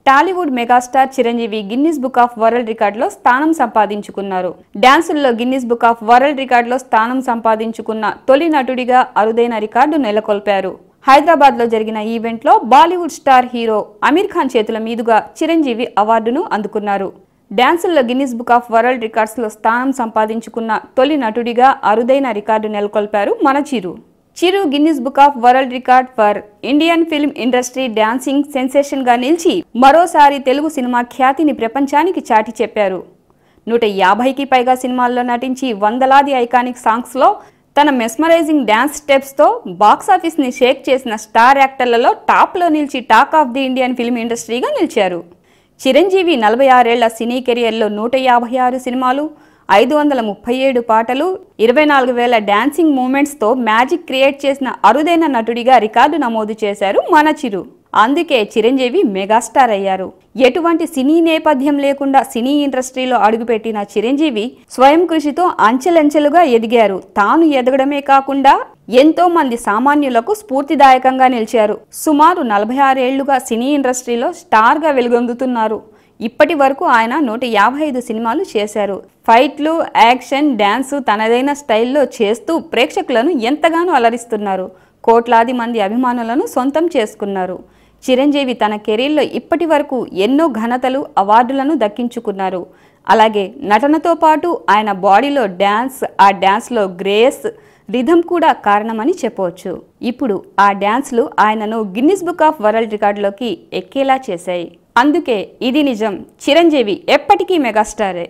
Tollywood megastar Chiranjeevi Guinness book of world రికార్డులో స్థానం సంపాదించుకున్నారు. డాన్సుల్లో గిన్నిస్ బుక్ ఆఫ్ వరల్డ్ రికార్డులో స్థానం సంపాదించుకున్న తొలి నటుడిగా అరుదైన రికార్డు నెలకొల్పారు. హైదరాబాద్లో జరిగిన ఈవెంట్లో Bollywood star hero Aamir Khan చేతుల మీదుగా చిరంజీవి అవార్డును అందుకున్నారు. డాన్సుల్లో గిన్నిస్ బుక్ ఆఫ్ వరల్డ్ రికార్డ్స్లో స్థానం సంపాదించుకున్న తొలి నటుడిగా అరుదైన రికార్డు నెలకొల్పారు మన Chiru. Chiru Guinness book of world record for Indian film industry dancing సెన్సేషన్గా నిలిచి మరోసారి తెలుగు సినిమా ఖ్యాతిని ప్రపంచానికి చాటి చెప్పారు. 150కి పైగా సినిమాల్లో నటించి వందలాది ఐకానిక్ సాంగ్స్లో తన మెస్మరైజింగ్ డ్యాన్స్ స్టెప్స్తో బాక్సాఫీస్ని షేక్ చేసిన స్టార్ యాక్టర్లలో టాప్లో నిలిచి talk of the Indian film ఇండస్ట్రీగా నిలిచారు. చిరంజీవి 46 ఏళ్ల సినీ కెరియర్లో 156 సినిమాలు, 537 పాటలు, 24,000 డాన్సింగ్ మూమెంట్స్తో మ్యాజిక్ క్రియేట్ చేసిన అరుదైన నటుడిగా రికార్డు నమోదు చేశారు మన చిరు. అందుకే చిరంజీవి మెగాస్టార్ అయ్యారు. ఎటువంటి సినీ నేపథ్యం లేకుండా సినీ ఇండస్ట్రీలో అడుగుపెట్టిన చిరంజీవి స్వయం కృషితో అంచెలంచెలుగా ఎదిగారు. తాను ఎదగడమే కాకుండా ఎంతో మంది సామాన్యులకు స్ఫూర్తిదాయకంగా నిలిచారు. సుమారు 46 ఏళ్లుగా సినీ ఇండస్ట్రీలో స్టార్గా వెలుగొందుతున్నారు. ఇప్పటి వరకు ఆయన 155 సినిమాలు చేశారు. ఫైట్లు, యాక్షన్, డ్యాన్సు తనదైన స్టైల్లో చేస్తూ ప్రేక్షకులను ఎంతగానో అలరిస్తున్నారు. కోట్లాది మంది అభిమానులను సొంతం చేసుకున్నారు. చిరంజీవి తన కెరీర్లో ఇప్పటి వరకు ఎన్నో ఘనతలు, అవార్డులను దక్కించుకున్నారు. అలాగే నటనతో పాటు ఆయన బాడీలో డ్యాన్స్, ఆ డ్యాన్స్లో గ్రేస్, రిథం కూడా కారణమని చెప్పవచ్చు. ఇప్పుడు ఆ డ్యాన్స్లు ఆయనను గిన్నిస్ బుక్ ఆఫ్ వరల్డ్ రికార్డులోకి ఎక్కేలా చేశాయి. అందుకే ఇది నిజం, చిరంజీవి ఎప్పటికీ మెగాస్టారే.